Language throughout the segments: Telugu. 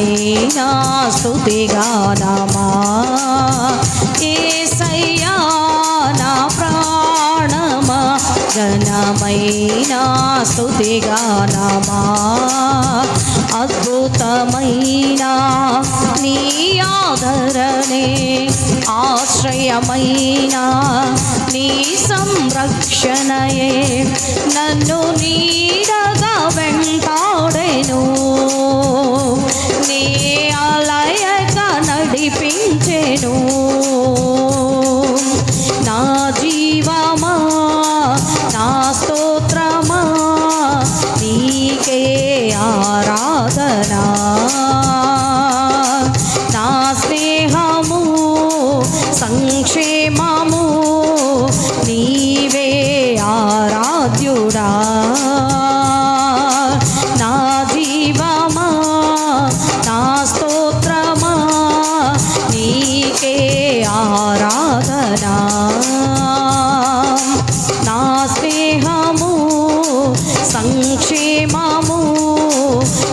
ఘనమైన స్తుతిగానమా యేసయ్యా నా ప్రాణమా ఘనమైన స్తుతిగానమా అద్భుతమైన నీ ఆదరణే ఆశ్రయమైన నీ సంరక్షణయే నన్ను నీడగా వెంటాడెను నీ ఆలయగా నడిపించెను నా జీవమా నా స్తోత్రమా నీకే ఆరాధనా నా స్నేహము సంక్షేమము నీవే ఆరాధ్యుడా నా జీవమా నా స్తోత్రమా నీకే ఆరాధనా నా స్నేహము సంక్షేమము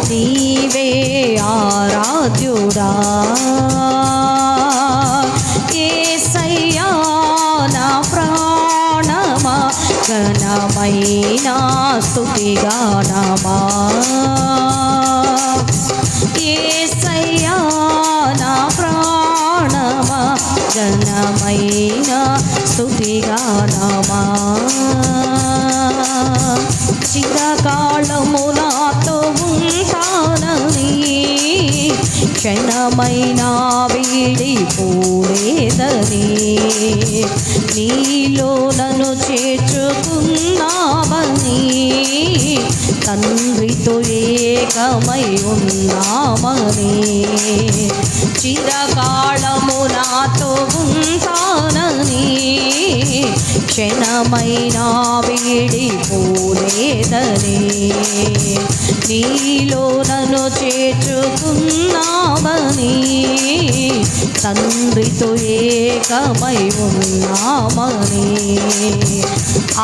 నీవే ఆరాధ్యుడా యేసయ్యా నా ప్రాణమా ఘనమైన స్తుతిగానమా యేసయ్యా నా ప్రాణమా ఘనమైన స్తుతిగానమా చిరకాలము నాతో ఉంటానని క్షణమైన వీడిపోలేదని నీలో నన్ను చేర్చుకున్నావని తండ్రితో ఏకమై ఉన్నామని చిరకాలము నాతో ఉంటానని క్షణమైన వీడిపోలేదని నీలో నన్ను చేర్చుకున్నామని తండ్రితో ఏకమై ఉన్నామని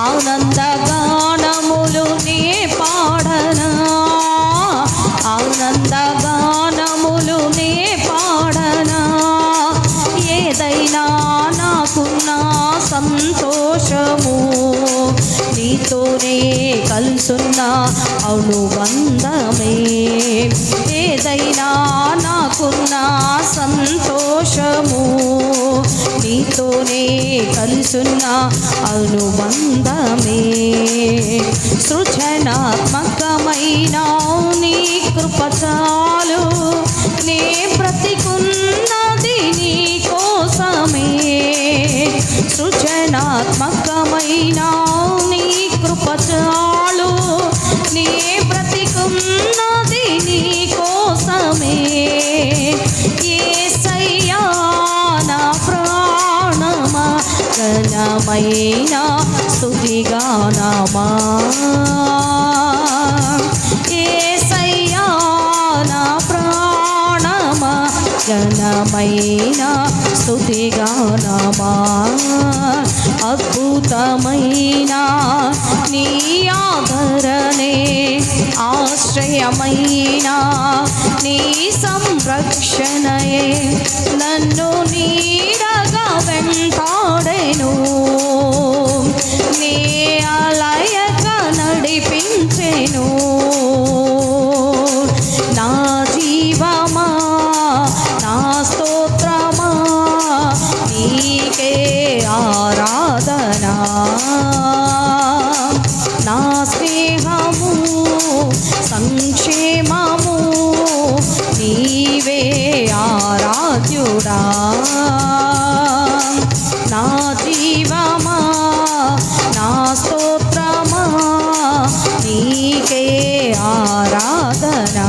ఆనందగానములు నే పాడనా ఆనందగానములు నే పాడనా ఏదైనా నాకున్న సంతోషము నీతోనే కలుసున్న అనుబంధమే ఏదైనా నాకున్న సంతోషము నీతోనే కలుసున్న అనుబంధమే సృజనాత్మకమైన నీ కృప చాలు నే బ్రతికున్నది నీ కోసమే సృజనాత్మకమైన నీ కృప చాలు నే బ్రతికున్నది నీ కోసమే యేసయ్యా నా ప్రాణమా ఘనమైన స్తుతిగానమా యేసయ్యా నా ప్రాణమా ఘనమైన స్తుతిగానమా అద్భుతమైన నీ ఆదరణే ఆశ్రయమైన నీ సంరక్షణయే నన్ను నీడగా వెంటాడెను నీ ఆలయగా నడిపించెను నా జీవమా నా స్తోత్రమా నీకే ఆరాధనా నా స్నేహము సంక్షేమము నీవే ఆరాధ్యుడా నా జీవమా నా స్తోత్రమా నీకే ఆరాధనా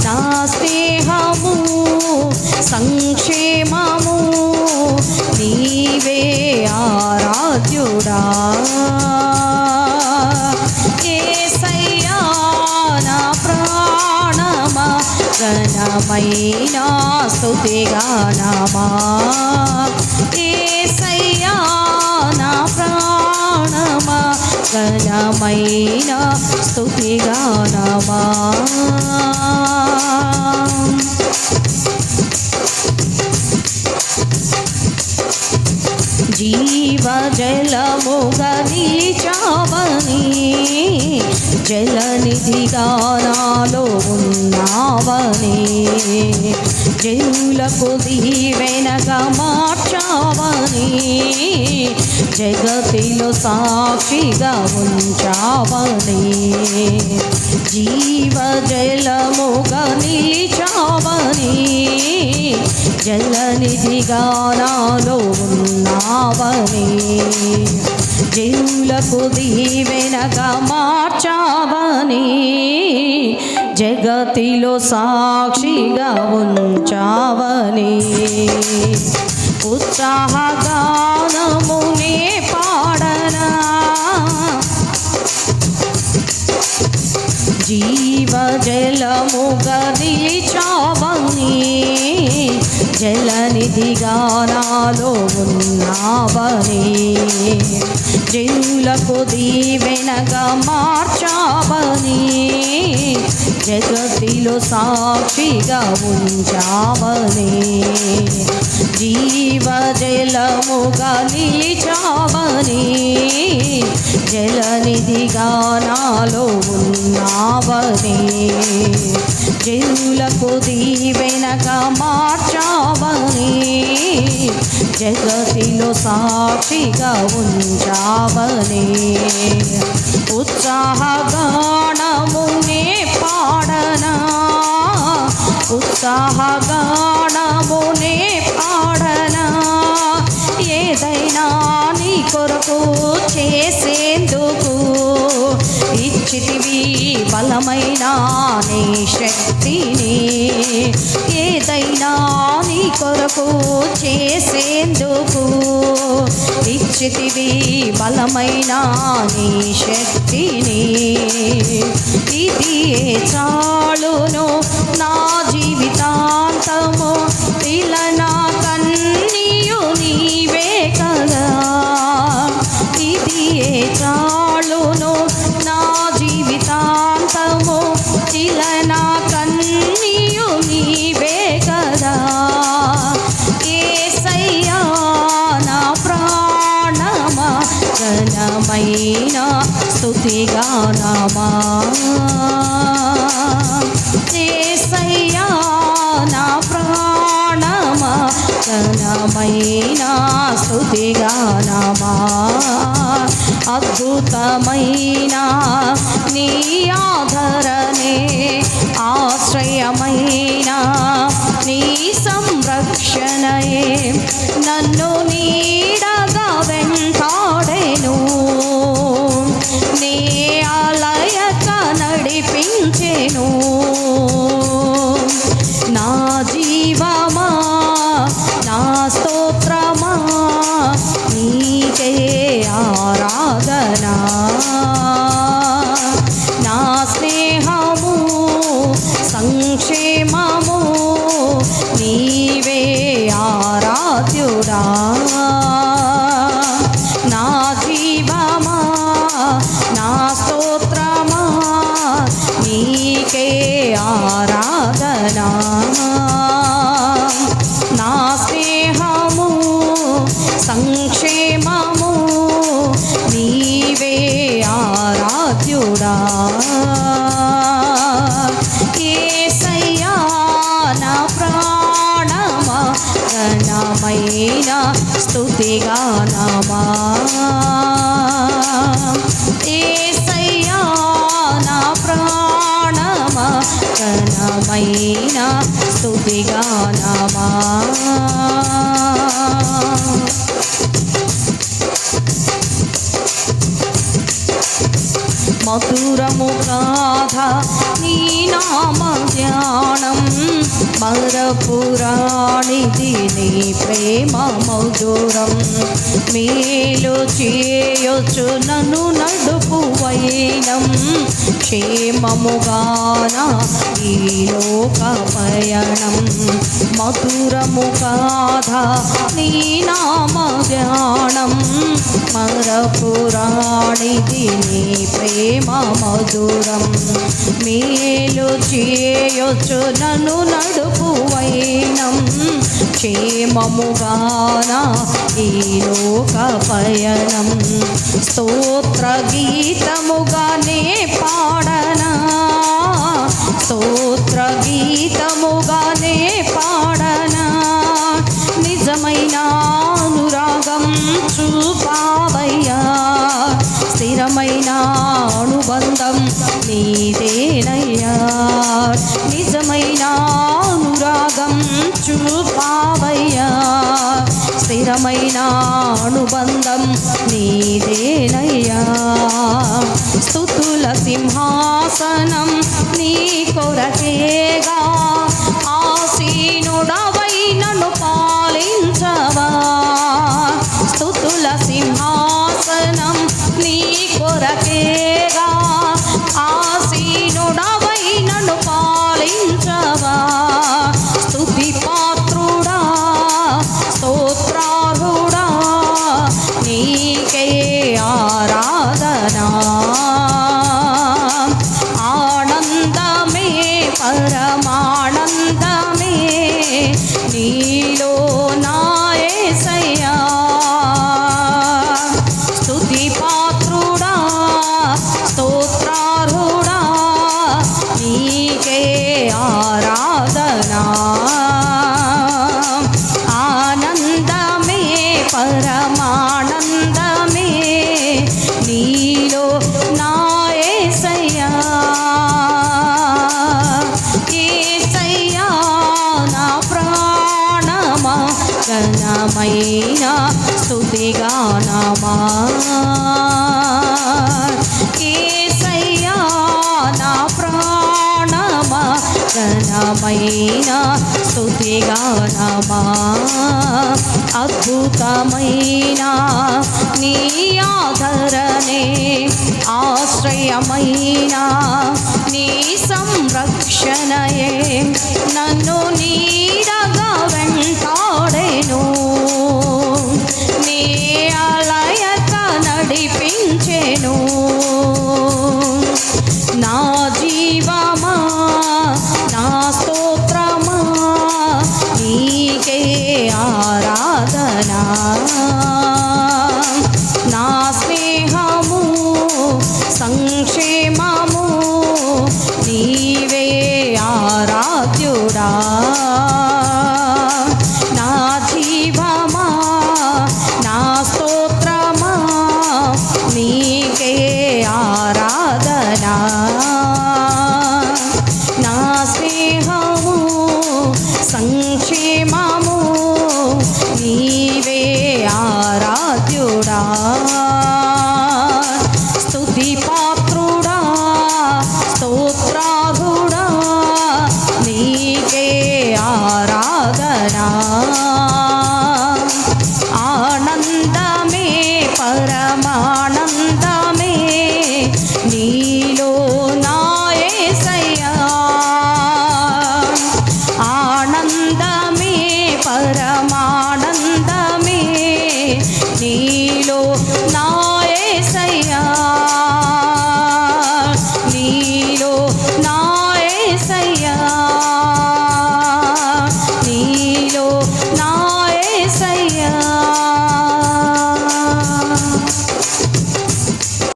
నా స్నేహము సంక్షేమము నీవే ఆరాధ్యుడా యేసయ్యా నా ప్రాణమా ఘనమైన స్తుతిగానమా యేసయ్యా నా ప్రాణమా ఘనమైన స్తుతిగానమా జీవ జలముగా నిలిచావని జలనిధిగా నాలో ఉన్నావని జనులకు దీవెనగా మార్చావని జగతిలో సాక్షిగా ఉంచావని జీవ జలముగా నిలిచావని జలనిధిగా నాలో ఉన్నావని జనులకు దీవెనగా మార్చావని జగతిలో సాక్షిగా ఉంచావని ఉత్సాహగానమునే పాడనా జీవ జలముగా నిలిచావని జలనిధిగా నాలో ఉన్నావని జనులకు దీవెనగా మార్చావని జగతిలో సాక్షిగా ఉంచావని జీవ జలముగా నిలిచావని జలనిధిగా నాలో ఉన్నావని జనులకు దీవెనగా మార్చావని జగతిలో సాక్షిగా ఉంచావని ఉత్సాహగానమునే పాడనా ఉత్సాహగానమునే పాడనా ఏదైనా నీ కొరకు చేసేందుకు ఇచ్చితివి బలమైన నీ శక్తిని ఏదైనా నీ కొరకు చేసేందుకు ఇచ్చితివి బలమైన నీ శక్తిని ఇది చాలును నా జీవితాంతము ఇలా నా కన్నీయు నీవే కదా ఇది చాలును నా జీవితాంతము ఇలా నా కన్నీయు నీవే కదా యేసయ్యా నా ప్రాణమా ఘనమైన స్తుతిగానమా యేసయ్యా నా ప్రాణమా ఘనమైన స్తుతిగానమా అద్భుతమైన నీ ఆదరణే ఆశ్రయమైన నీ సంరక్షణయే నన్ను నీడగా వెంటాడెను నీ ఆలయక నడిపించెను నా జీవమా నా స్తోత్రమా నీకే ఆరాధనా నా స్నేహము సంక్షేమము నీవే ఆరాధ్యుడా నా జీవమా నా స్తోత్రమా నీకే ఆరాధనా నా స్నేహము సంక్షేమము నీవే ఆరాధ్యుడా యేసయ్యా నా ప్రాణమా ఘనమైన స్తుతిగానమా యేసయ్యా నా ప్రాణమా ఘనమైన స్తుతిగానమా మధురము గాథ నీ నామ ధ్యానం మరపురాణిది నీ ప్రేమ మధురం. మేలు చేయొచ్చు నన్ను నడుపు వైనం, క్షేమముగాన ఈ లోక పయనం. మధురము కాదా నీ నామ ధ్యానం, మరపురాణిది నీ ప్రేమ మధురం. మేలు చేయొచ్చు నన్ను నడుపు వైనం, క్షేమముగాన ఈ లోక పయనం. స్తోత్ర గీతముగానే పాడనా, స్తోత్ర గీతముగానే పాడనా. నిజమైన అనురాగం చూపావయ్యా, స్థిరమైన అనుబంధం నీదేనయ్యా. నిజమైన అనురాగం చూపావయ్యా, స్థిరమైన అనుబంధం నీదేనయ్యా. స్తుతుల సింహాసనం నీ కొరకేగా, ఆసీనుడవై నన్ను పాలించవా. స్తుతుల సింహాసనం నీ కొరకేగా, ఆసీనుడవై నన్ను పాలించవా. స్తుతి పాత్రుడా స్తోత్రార్హుడా, నీకే ఆరాధనా. ఆనందమే పరమానందమే నీలో నా యేసయ్యా. స్తుతి పాత్రుడా స్తోత్రార్హుడా, నీకే ఆరాధనా. ఆనందమే పరమానందమే నీలో నా యేసయ్యా. యేసయ్యా నా ప్రాణమా, ఘనమైన స్తుతిగానమా. యేసయ్యా నా ప్రాణమా, ఘనమైన స్తుతిగానమా. అద్భుతమైన నీ ఆదరణే, ఆశ్రయమైన నీ సంరక్షణయే నన్ను నీడగా వెంటాడెను. నీ అలయక నడిపించెను. నా